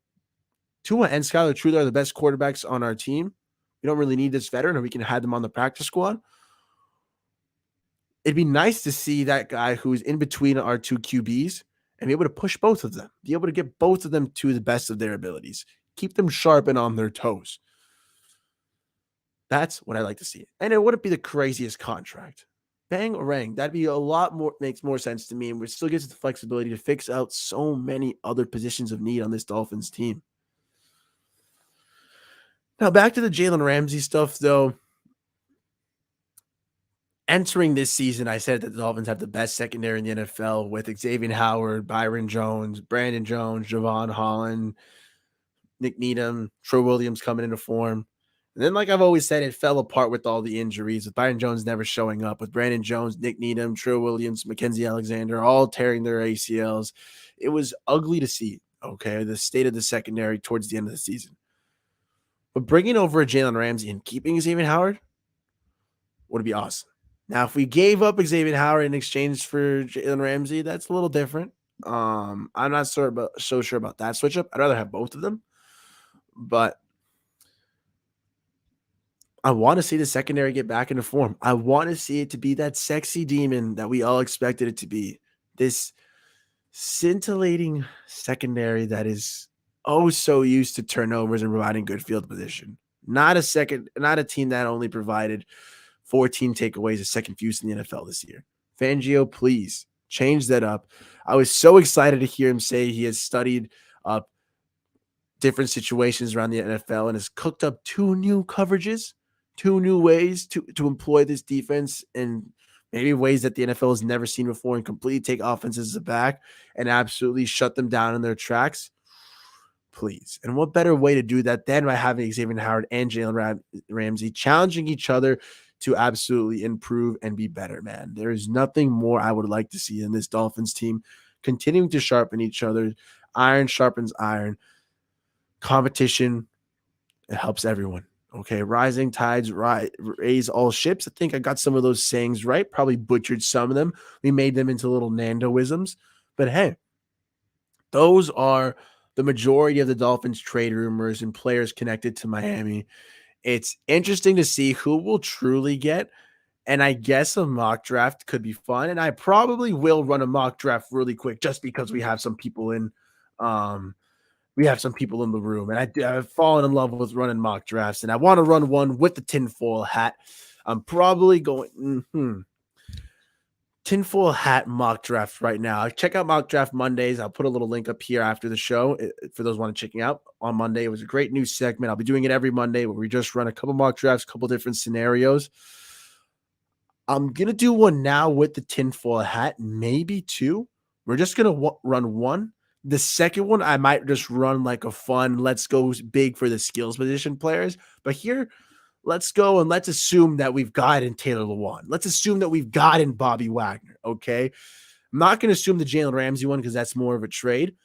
Tua and Skylar truly are the best quarterbacks on our team. We don't really need this veteran, or we can have them on the practice squad. It'd be nice to see that guy who's in between our two QBs and be able to push both of them, be able to get both of them to the best of their abilities, keep them sharp and on their toes. That's what I like to see. And it wouldn't be the craziest contract. Bang or rang. That'd be a lot more, makes more sense to me. And we still gives us the flexibility to fix out so many other positions of need on this Dolphins team. Now, back to the Jalen Ramsey stuff, though. Entering this season, I said that the Dolphins have the best secondary in the NFL with Xavier Howard, Byron Jones, Brandon Jones, Javon Holland, Nick Needham, Troy Williams coming into form. And then, like I've always said, it fell apart with all the injuries, with Byron Jones never showing up, with Brandon Jones, Nick Needham, Troy Williams, Mackenzie Alexander, all tearing their ACLs. It was ugly to see, okay, the state of the secondary towards the end of the season. But bringing over a Jalen Ramsey and keeping Xavier Howard would be awesome. Now, if we gave up Xavier Howard in exchange for Jalen Ramsey, that's a little different. I'm not so sure about that switch up. I'd rather have both of them, but I want to see the secondary get back into form. I want to see it to be that sexy demon that we all expected it to be. This scintillating secondary that is so used to turnovers and providing good field position. Not a team that only provided 14 takeaways, a second fewest in the NFL this year. Fangio, please change that up. I was so excited to hear him say he has studied up different situations around the NFL and has cooked up 2 new coverages, 2 new ways to employ this defense, and maybe ways that the NFL has never seen before, and completely take offenses aback and absolutely shut them down in their tracks. Please. And what better way to do that than by having Xavier Howard and Jalen Ramsey challenging each other to absolutely improve and be better, man. There is nothing more I would like to see in this Dolphins team continuing to sharpen each other. Iron sharpens iron. Competition, it helps everyone. Okay, rising tides raise all ships. I think I got some of those sayings right. Probably butchered some of them. We made them into little Nandoisms. But hey, those are the majority of the Dolphins trade rumors and players connected to Miami. It's interesting to see who we'll truly get. And I guess a mock draft could be fun. And I probably will run a mock draft really quick just because we have some people in the room. And I've fallen in love with running mock drafts. And I want to run one with the tinfoil hat. I'm probably going tinfoil hat mock draft right now. Check out Mock Draft Mondays. I'll put a little link up here after the show for those want to check out on Monday. It was a great new segment. I'll be doing it every Monday where we just run a couple mock drafts, a couple different scenarios. I'm going to do one now with the tinfoil hat, maybe 2. We're just going to run one. The second one, I might just run like a fun, let's go big for the skills position players. But here, let's go and let's assume that we've gotten Taylor Lewan. Let's assume that we've gotten Bobby Wagner, okay? I'm not going to assume the Jalen Ramsey one because that's more of a trade,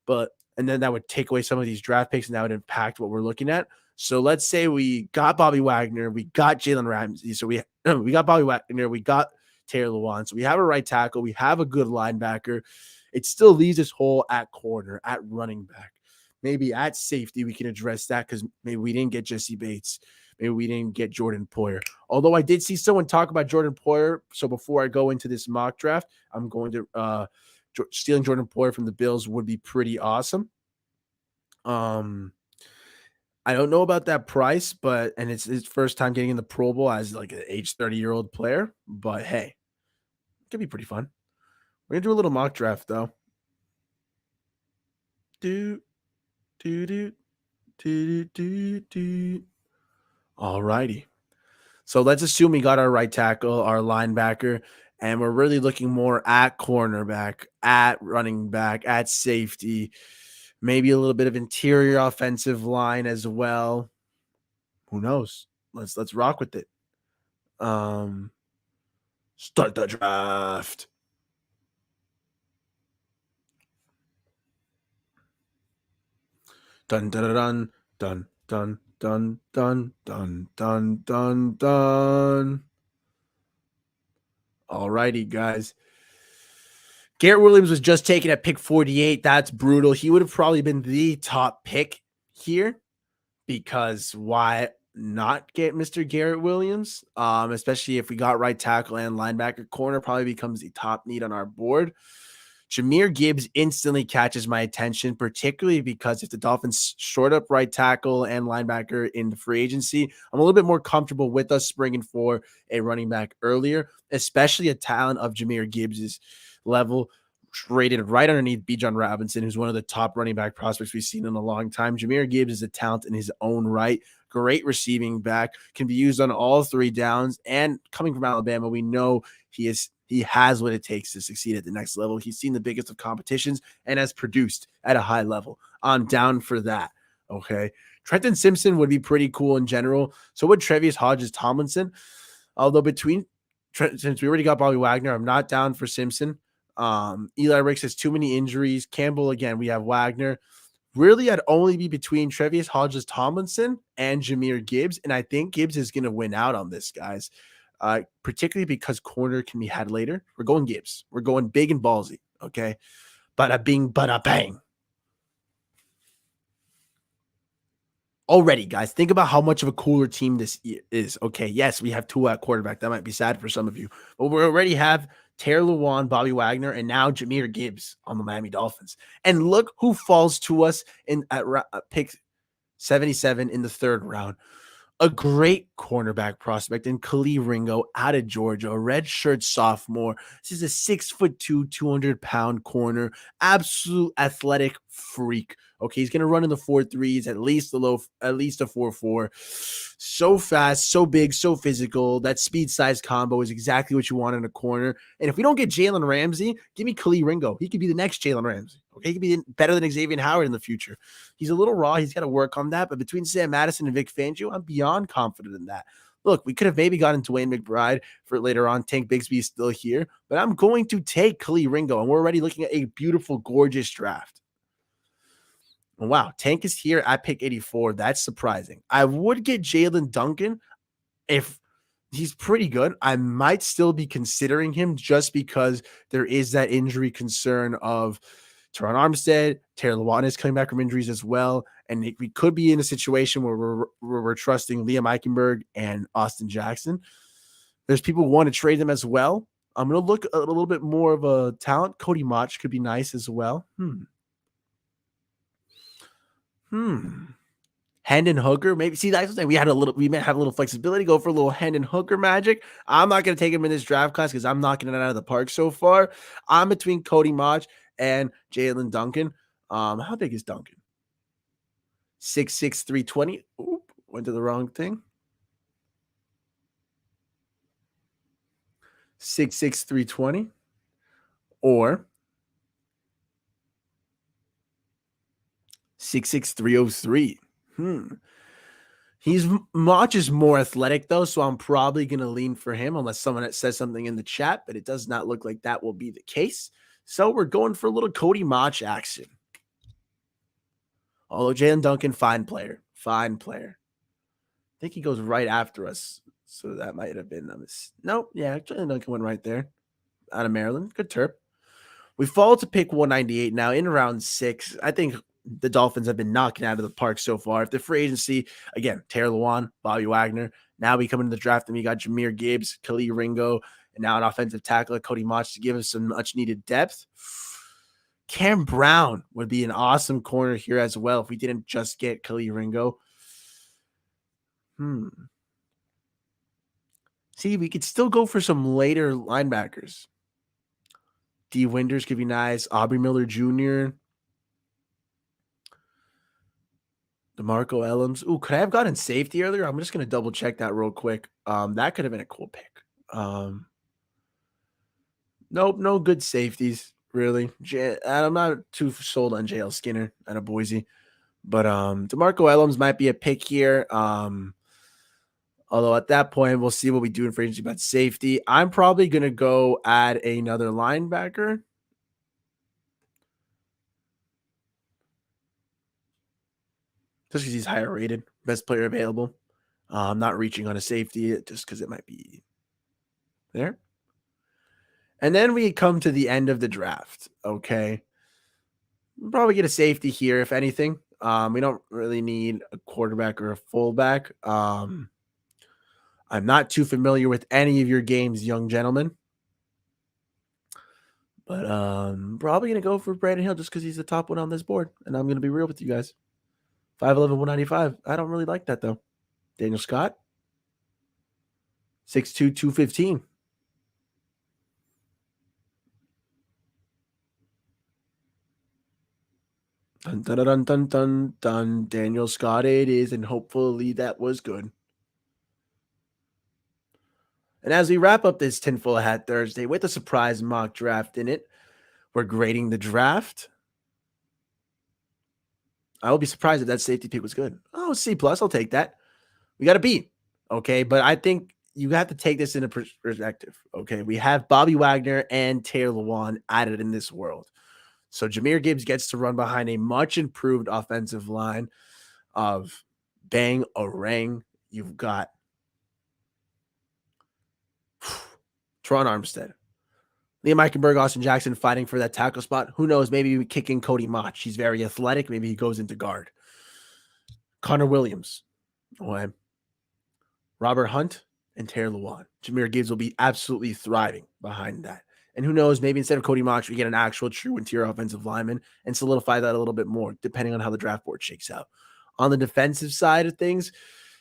and then that would take away some of these draft picks and that would impact what we're looking at. So let's say we got Bobby Wagner, we got Jalen Ramsey, so we got Bobby Wagner, we got Taylor Lewan, so we have a right tackle, we have a good linebacker. It still leaves us whole at corner, at running back. Maybe at safety we can address that because maybe we didn't get Jesse Bates. Maybe we didn't get Jordan Poyer. Although I did see someone talk about Jordan Poyer. So before I go into this mock draft, I'm going to stealing Jordan Poyer from the Bills would be pretty awesome. I don't know about that price, and it's his first time getting in the Pro Bowl as like an age 30-year-old player. But hey, it could be pretty fun. We're gonna do a little mock draft though. Do do do do do do. All righty. So let's assume we got our right tackle, our linebacker, and we're really looking more at cornerback, at running back, at safety, maybe a little bit of interior offensive line as well. Who knows? Let's rock with it. Start the draft. Dun dun dun dun dun dun dun dun dun dun dun. Alrighty, guys. Garrett Williams was just taken at pick 48. That's brutal. He would have probably been the top pick here because why not get Mr. Garrett Williams? Especially if we got right tackle and linebacker. Corner probably becomes the top need on our board. Jahmyr Gibbs instantly catches my attention, particularly because if the Dolphins short up right tackle and linebacker in the free agency, I'm a little bit more comfortable with us springing for a running back earlier, especially a talent of Jahmyr Gibbs's level, rated right underneath Bijan Robinson, who's one of the top running back prospects we've seen in a long time. Jahmyr Gibbs is a talent in his own right. Great receiving back, can be used on all three downs. And coming from Alabama, we know he has what it takes to succeed at the next level. He's seen the biggest of competitions and has produced at a high level. I'm down for that. Okay. Trenton Simpson would be pretty cool in general. So would Tre'Vius Hodges-Tomlinson. Although since we already got Bobby Wagner, I'm not down for Simpson. Eli Ricks has too many injuries. Campbell, again, we have Wagner. Really, I'd only be between Tre'Vius Hodges-Tomlinson and Jahmyr Gibbs, and I think Gibbs is going to win out on this, guys, particularly because corner can be had later. We're going Gibbs. We're going big and ballsy, okay? Bada bing, bada bang. Already, guys, think about how much of a cooler team this is. Okay, yes, we have Tua at quarterback. That might be sad for some of you, but we already have Taylor Lewan, Bobby Wagner, and now Jahmyr Gibbs on the Miami Dolphins. And look who falls to us at pick 77 in the third round. A great cornerback prospect in Khalil Ringo out of Georgia, a redshirt sophomore. This is a 6'2", 200-pound corner, absolute athletic freak. Okay, he's gonna run in the 4.3s, at least a 4.4. So fast, so big, so physical. That speed size combo is exactly what you want in a corner. And if we don't get Jalen Ramsey, give me Khalil Ringo. He could be the next Jalen Ramsey. Okay, he could be better than Xavier Howard in the future. He's a little raw. He's got to work on that. But between Sam Madison and Vic Fangio, I'm beyond confident in that. Look, we could have maybe gotten Dwayne McBride for later on. Tank Bigsby is still here, but I'm going to take Khalil Ringo, and we're already looking at a beautiful, gorgeous draft. Wow, Tank is here at pick 84. That's surprising. I would get Jalen Duncan if he's pretty good. I might still be considering him just because there is that injury concern of Teron Armstead. Taylor Lewan is coming back from injuries as well. And we could be in a situation where we're trusting Liam Eichenberg and Austin Jackson. There's people who want to trade them as well. I'm going to look a little bit more of a talent. Cody Mach could be nice as well. Hendon Hooker, maybe. See, that's the thing. We may have a little flexibility, go for a little Hendon Hooker magic. I'm not going to take him in this draft class because I'm knocking it out of the park so far. I'm between Cody Mach and Jalen Duncan. How big is Duncan? 6'6", 320. Oop, went to the wrong thing. 6'6", 320. Or 6'6", 303. Mach is more athletic, though, so I'm probably going to lean for him unless someone says something in the chat, but it does not look like that will be the case. So we're going for a little Cody Mach action. Although Jalen Duncan, fine player. Fine player. I think he goes right after us, so that might have been a mistake. Nope, yeah, Jalen Duncan went right there out of Maryland. Good terp. We fall to pick 198 now in round 6. I think the Dolphins have been knocking out of the park so far. If the free agency, again, Taylor Lewan, Bobby Wagner, now we come into the draft and we got Jahmyr Gibbs, Khalil Ringo, and now an offensive tackler, Cody Mach, to give us some much needed depth. Cam Brown would be an awesome corner here as well if we didn't just get Khalil Ringo. See, we could still go for some later linebackers. D. Winters could be nice. Aubrey Miller Jr. DeMarco Ellams. Ooh, could I have gotten safety earlier? I'm just gonna double check that real quick. That could have been a cool pick. Nope, no good safeties really. I'm not too sold on JL Skinner out of Boise, but DeMarco Ellams might be a pick here. Although at that point, we'll see what we do in free agency about safety. I'm probably gonna go add another linebacker. Just because he's higher rated, best player available. I'm not reaching on a safety just because it might be there. And then we come to the end of the draft. Okay. We'll probably get a safety here, if anything. We don't really need a quarterback or a fullback. I'm not too familiar with any of your games, young gentlemen. But probably gonna go for Brandon Hill just because he's the top one on this board. And I'm gonna be real with you guys. 5'11", 195. I don't really like that though. Daniel Scott, 6'2", 215. Dun, dun, dun, dun, dun, dun. Daniel Scott it is, and hopefully that was good. And as we wrap up this Tinfoil Hat Thursday with a surprise mock draft in it, we're grading the draft. I will be surprised if that safety pick was good. Oh, C plus, I'll take that. We got a B. Okay, but I think you have to take this into perspective. Okay, we have Bobby Wagner and Taylor Lewan added in this world. So Jahmyr Gibbs gets to run behind a much improved offensive line of Bang Orang. You've got Tron Armstead, Liam Eichenberg, Austin Jackson fighting for that tackle spot. Who knows? Maybe we kick in Cody Mach. He's very athletic. Maybe he goes into guard. Connor Williams. Okay. Robert Hunt and Taylor Lewan. Jahmyr Gibbs will be absolutely thriving behind that. And who knows, maybe instead of Cody Mach, we get an actual true interior offensive lineman and solidify that a little bit more, depending on how the draft board shakes out. On the defensive side of things,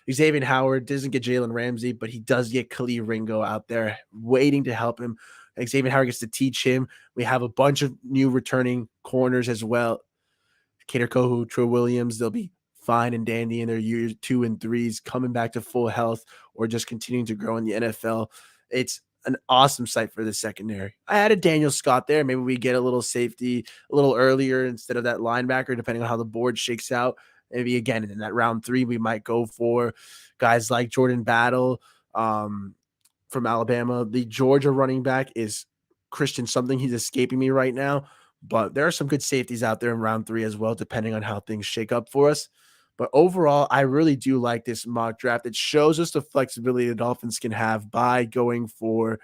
Xavier Howard doesn't get Jalen RAMSEY, but he does get Khalil Ringo out there waiting to help him. Xavier Howard gets to teach him. We have a bunch of new returning corners as well. Kader Kohu, Troy Williams, they'll be fine and dandy in their years 2 and 3s, coming back to full health or just continuing to grow in the NFL. It's an awesome sight for the secondary. I added Daniel Scott there. Maybe we get a little safety a little earlier instead of that linebacker, depending on how the board shakes out. Maybe again in that round 3, we might go for guys like Jordan Battle from Alabama. The Georgia running back is Christian something. He's escaping me right now. But there are some good safeties out there in round 3 as well, depending on how things shake up for us. But overall, I really do like this mock draft. It shows us the flexibility the Dolphins can have by going for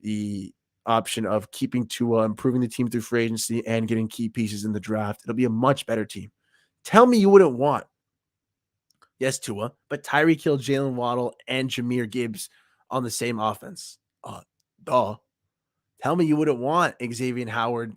the option of keeping Tua, improving the team through free agency, and getting key pieces in the draft. It'll be a much better team. Tell me you wouldn't want, yes, Tua, but Tyreek Hill, Jalen Waddle, and Jahmyr Gibbs on the same offense. Duh. Tell me you wouldn't want Xavier Howard,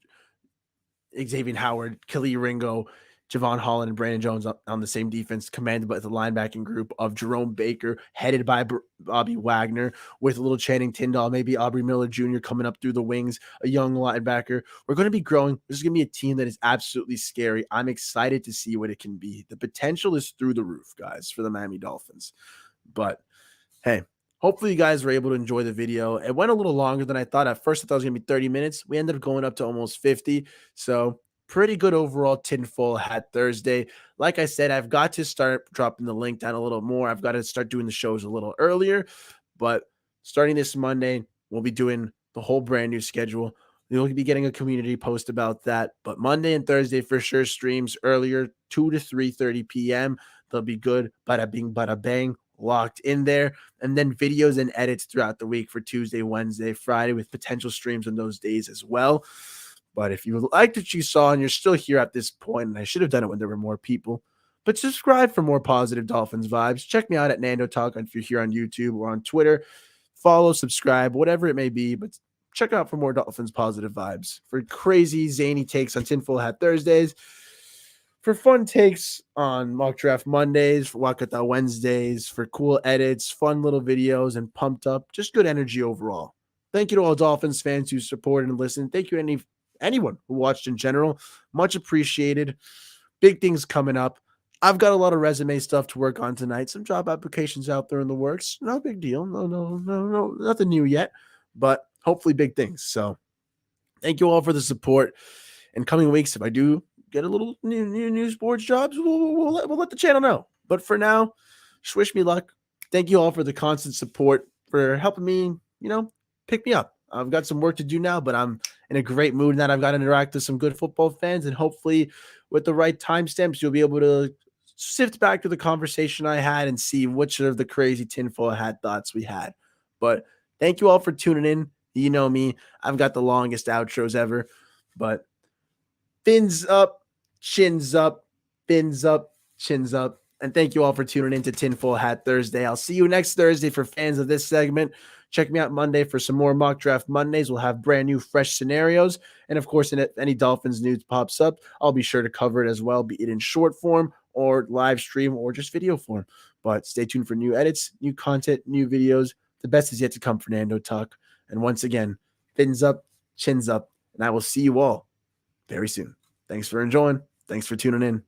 Khalil Ringo, Javon Holland, and Brandon Jones on the same defense, commanded by the linebacking group of Jerome Baker, headed by Bobby Wagner, with a little Channing Tindall, maybe Aubrey Miller Jr. coming up through the wings, a young linebacker. We're going to be growing. This is going to be a team that is absolutely scary. I'm excited to see what it can be. The potential is through the roof, guys, for the Miami Dolphins. But hey, hopefully you guys were able to enjoy the video. It went a little longer than I thought. At first, I thought it was going to be 30 minutes. We ended up going up to almost 50. So pretty good overall Tinfoil Hat Thursday. Like I said, I've got to start dropping the link down a little more. I've got to start doing the shows a little earlier. But starting this Monday, we'll be doing the whole brand new schedule. You'll be getting a community post about that. But Monday and Thursday for sure streams earlier, 2 to 3:30 p.m. They'll be good. Bada bing, bada bang. Locked in there, and then videos and edits throughout the week for Tuesday, Wednesday, Friday, with potential streams on those days as well. But if you liked what you saw and you're still here at this point, and I should have done it when there were more people, but subscribe for more positive Dolphins vibes. Check me out at Nando Talk if you're here on YouTube or on Twitter. Follow, subscribe, whatever it may be, but check out for more Dolphins positive vibes, for crazy zany takes on Tinfoil Hat Thursdays, for fun takes on Mock Draft Mondays, for Wakata Wednesdays, for cool edits, fun little videos, and pumped up, just good energy overall. Thank you to all Dolphins fans who support and listen. Thank you to anyone who watched in general. Much appreciated. Big things coming up. I've got a lot of resume stuff to work on tonight. Some job applications out there in the works. No big deal. No, nothing new yet, but hopefully big things. So thank you all for the support. In coming weeks, if I do get a little new sports jobs, we'll let the channel know. But for now, just wish me luck. Thank you all for the constant support, for helping me, pick me up. I've got some work to do now, but I'm in a great mood now. I've got to interact with some good football fans, and hopefully with the right timestamps, you'll be able to sift back to the conversation I had and see which of the crazy tinfoil hat thoughts we had. But thank you all for tuning in. You know me, I've got the longest outros ever, but fins up, chins up, fins up, chins up. And thank you all for tuning in to Tinfoil Hat Thursday. I'll see you next Thursday for fans of this segment. Check me out Monday for some more mock draft Mondays. We'll have brand new, fresh scenarios. And of course, if any Dolphins news pops up, I'll be sure to cover it as well, be it in short form or live stream or just video form. But stay tuned for new edits, new content, new videos. The best is yet to come, Fernando Tuck. And once again, fins up, chins up. And I will see you all very soon. Thanks for enjoying. Thanks for tuning in.